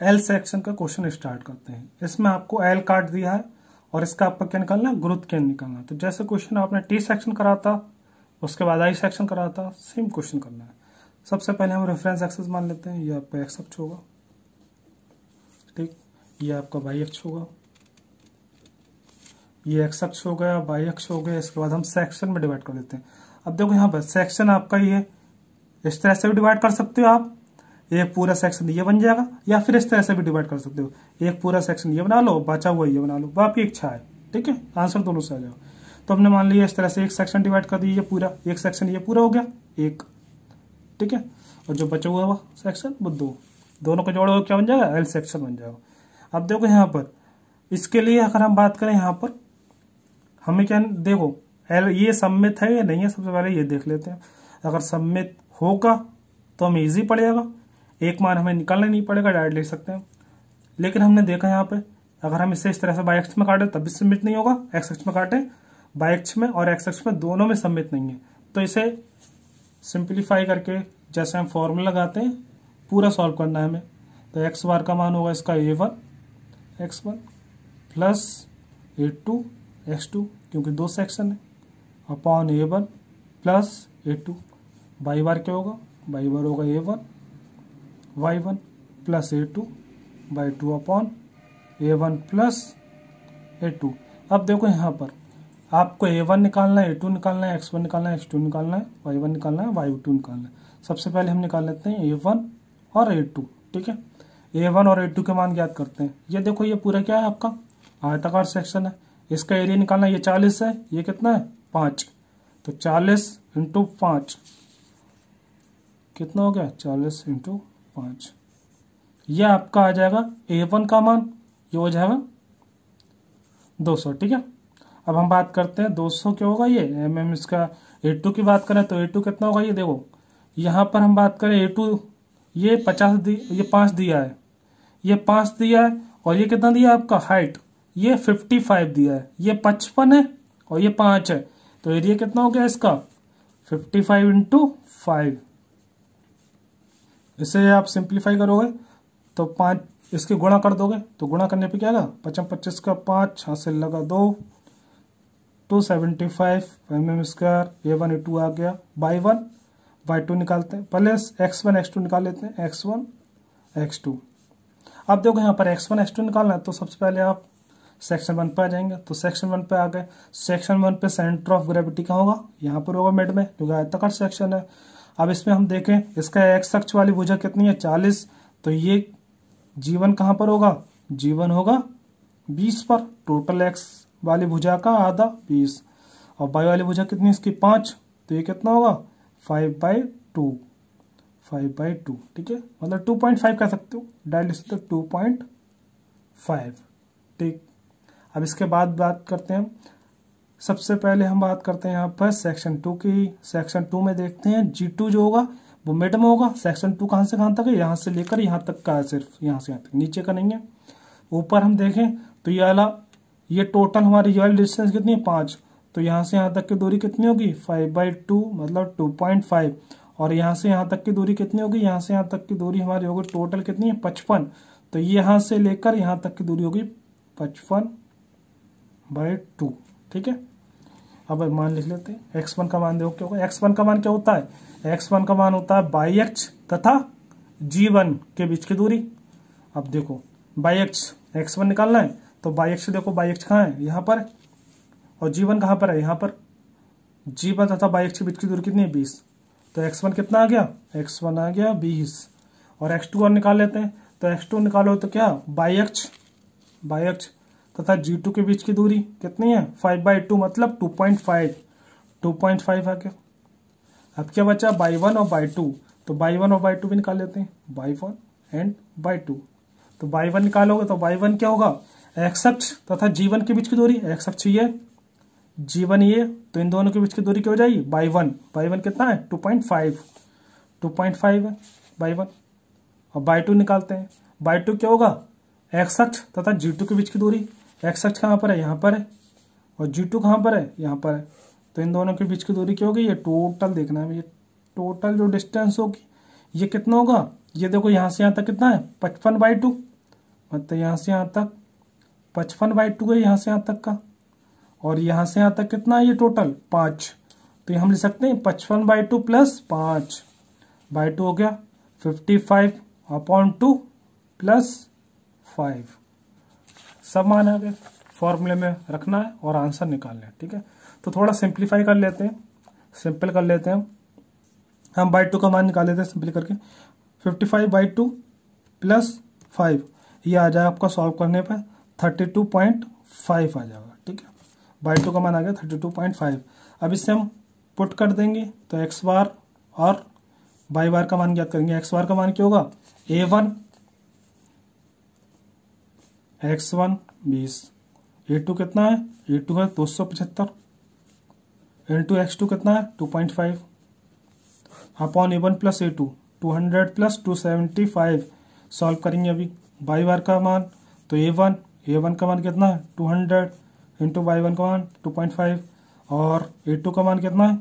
L section का question start करते हैं। इसमें आपको एल काट दिया है और इसका आपका क्या निकालना है, गुरुत्व केंद्र निकालना है। तो जैसे क्वेश्चन आपने टी सेक्शन करा था, उसके बाद आई सेक्शन करा था, सेम क्वेश्चन करना है। सबसे पहले हम रेफरेंस एक्सिस मान लेते हैं, ये आपका एक्स अक्ष होगा, ठीक, ये आपका वाई अक्ष होगा, ये एक्स अक्ष हो गया, वाई अक्ष हो गया। इसके बाद हम सेक्शन में डिवाइड कर देते हैं। अब देखो यहाँ पर सेक्शन आपका ये इस तरह से भी डिवाइड कर सकते हो आप, एक पूरा सेक्शन ये बन जाएगा, या फिर इस तरह से भी डिवाइड कर सकते हो, एक पूरा सेक्शन ये बना लो, बचा हुआ ये बना लो, वो आपकी इच्छा है, ठीक है, आंसर दोनों से आ जाओ। तो हमने मान लिया इस तरह से एक सेक्शन डिवाइड कर दिया, ये पूरा एक सेक्शन ये पूरा हो गया एक, ठीक है, और जो बचा हुआ सेक्शन वो दोनों को जोड़ो क्या बन जाएगा, एल सेक्शन बन जाएगा। अब देखो यहाँ पर इसके लिए अगर हम बात करें, यहाँ पर हमें क्या देखो एल ये सम्मित है या नहीं है, सबसे पहले ये देख लेते हैं। अगर सम्मित होगा तो हमें इजी पड़ेगा, एक मान हमें निकालना नहीं पड़ेगा, डायरेक्ट ले सकते हैं। लेकिन हमने देखा यहाँ पे अगर हम इसे इस तरह से बाई अक्ष में काटे तब भी सम्मित नहीं होगा, एक्स अक्ष में काटे, बाई अक्ष में और एक्स अक्ष में दोनों में सम्मित नहीं है। तो इसे सिंप्लीफाई करके जैसे हम फॉर्मूला लगाते हैं पूरा सॉल्व करना है हमें। तो एक्स बार का मान होगा इसका a1 x1 plus a2 x2, क्योंकि दो सेक्शन है, upon a1 plus a2। By बार क्या होगा, बाई बार होगा a1 y1 plus a2 by 2 upon a1 plus a2। अब देखो यहाँ पर आपको a1 निकालना है, a2 निकालना है, x1 निकालना है, x2 निकालना है, y1 निकालना है, y2 निकालना है। सबसे पहले हम निकाल लेते हैं a1 और a2, ठीक है। a1 और a2 के मान ज्ञात करते हैं। ये देखो ये पूरा क्या है आपका आयताकार सेक्शन है, इसका एरिया निकालना है, ये 40 है, ये कितना है 5, तो 40 इंटू 5 कितना हो गया, 40 इंटू 5, ये आपका आ जाएगा a1 का मान, ये हो जाएगा 200, ठीक है। अब हम बात करते हैं 200 क्या होगा, ये mm इसका a2 की बात करें तो a2 कितना होगा, ये देखो यहाँ पर हम बात करें a2 ये 50 ये 5 दिया है, ये 5 दिया है, और ये कितना दिया आपका हाइट, ये 55 दिया है, ये 55 है और ये 5 है, तो एरिया कितना हो गया इसका 55 इंटू 5। इसे आप सिंप्लीफाई करोगे तो 5 इसके गुणा कर दोगे, तो गुणा करने पे क्या आएगा 55 का 5 हासिल लगा 2 275 mm स्क्वायर, a1 a2 आ गया, y1 y2 निकालते हैं, पहले x1 x2 निकाल लेते हैं, x1 x2। अब देखो यहाँ पर x1 x2 निकालना है, तो सबसे पहले आप सेक्शन 1 पे आ जाएंगे। तो सेक्शन 1 पे आ गए, सेक्शन 1 पे सेंटर ऑफ ग्रेविटी कहाँ होगा, यहाँ पर होगा मिड में, क्योंकि आयताकार सेक्शन है। अब इसमें हम देखें इसका एक्स अक्ष वाली भुजा कितनी है 40, तो ये जीवन कहाँ पर होगा, जीवन होगा 20 पर, टोटल एक्स वाली भुजा का आधा 20, और वाई वाली भुजा कितनी इसकी 5, तो ये कितना होगा 5/2, 5/2, ठीक है, मतलब 2.5 कह सकते हो, डायरेक्ट 2.5, ठीक। अब इसके बाद बात करते हैं, सबसे पहले हम बात करते हैं यहाँ पर सेक्शन 2 की। सेक्शन 2 में देखते हैं G2 जो होगा वो मिड में होगा। सेक्शन 2 कहाँ से कहाँ तक है, यहाँ से लेकर यहाँ तक का है, सिर्फ यहाँ से यहाँ तक, नीचे का नहीं है। ऊपर हम देखें तो ये वाला ये टोटल हमारी ये वाली डिस्टेंस कितनी है 5, तो यहाँ से यहाँ तक की दूरी कितनी होगी 5/2 मतलब 2.5, और यहाँ से यहाँ तक की दूरी कितनी होगी, यहाँ से यहाँ तक की दूरी हमारी होगी टोटल कितनी है 55, तो ये यहाँ से लेकर यहाँ तक की दूरी होगी 55/2, ठीक है। अब मान लिख लेते हैं, x1 का मान देखो क्या होगा, x1 का मान क्या होता है, x1 का मान होता है बाई अक्ष तथा g1 के बीच की दूरी। अब देखो बाई अक्ष x1 निकालना है, तो बाई अक्ष देखो, बाई अक्ष कहाँ है यहाँ पर, और g1 कहाँ पर है यहाँ पर, g1 तथा बाई अक्ष के बीच की दूरी कितनी है 20, तो x1 कितना आ गया, x1 आ गया 20, और x2 और निकाल लेते हैं, तो x2 निकालो तो क्या बाई अक्ष तथा G2 के बीच की दूरी कितनी है 5/2 मतलब 2.5 आ गया। अब क्या बचा y1 और y2, तो y1 और y2 भी निकाल लेते हैं, y1 एंड y2। तो y1 निकालोगे तो y1 क्या होगा, x अक्ष तथा G1 के बीच की दूरी, x अक्ष ये G1 ये, तो इन दोनों के बीच की दूरी क्या हो जाएगी y1 कितना है 2.5 है y1, और y2 निकालते हैं, y2 क्या होगा x अक्ष तथा G2 के बीच की दूरी, x अक्ष कहाँ पर है यहाँ पर है, और G2 कहाँ पर है यहाँ पर है, तो इन दोनों के बीच की दूरी क्या होगी, ये टोटल देखना है, ये टोटल जो डिस्टेंस होगी ये कितना होगा, ये देखो यहाँ से यहाँ तक कितना है 55/2, मतलब यहाँ से यहाँ तक 55/2 है, यहाँ से यहाँ तक का, और यहाँ से यहाँ तक कितना है ये टोटल 5। तो ये हम लिख सकते हैं 55/2 प्लस 5/2 हो गया 55/2 प्लस 5। सब मान आ गए, फॉर्मूले में रखना है और आंसर निकालना है। ठीक है, तो थोड़ा सिंप्लीफाई कर लेते हैं, सिंपल कर लेते हैं। हम बाई 2 का मान निकाल लेते हैं सिंपली करके। 55/2 प्लस 5 ये आ जाएगा आपका सॉल्व करने पर 32.5 आ जाएगा। ठीक है, बाई 2 का मान आ गया 32.5। अब इससे हम पुट कर देंगे तो एक्स बार और बाई बार का मान ज्ञात करेंगे। एक्स बार का मान क्या होगा A1 x1 20, A2 कितना है, A2 है 275 इंटू x2 कितना है 2.5 upon A1 plus A2 200 plus 275। Solve करेंगे अभी बाई बार का मान, तो A1 का मान कितना है 200 इंटू y1 का मान 2.5 और A2 का मान कितना है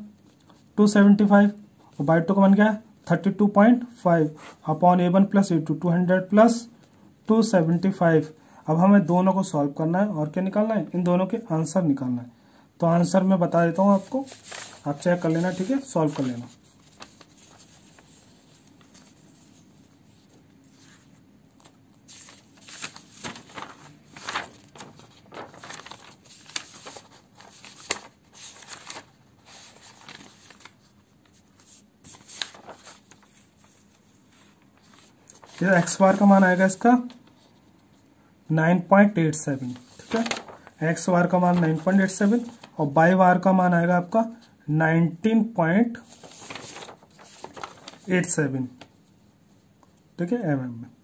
275 और बाई 2 का मान क्या है 32.5 upon A1 plus A2 200 plus 275। अब हमें दोनों को सॉल्व करना है और क्या निकालना है, इन दोनों के आंसर निकालना है। तो आंसर मैं बता देता हूँ आपको, आप चेक कर लेना। ठीक है, सॉल्व कर लेना। ये एक्स बार का मान आएगा इसका 9.87। ठीक है, एक्स बार का मान 9.87 और बाई बार का मान आएगा आपका 19.87। ठीक है, mm में।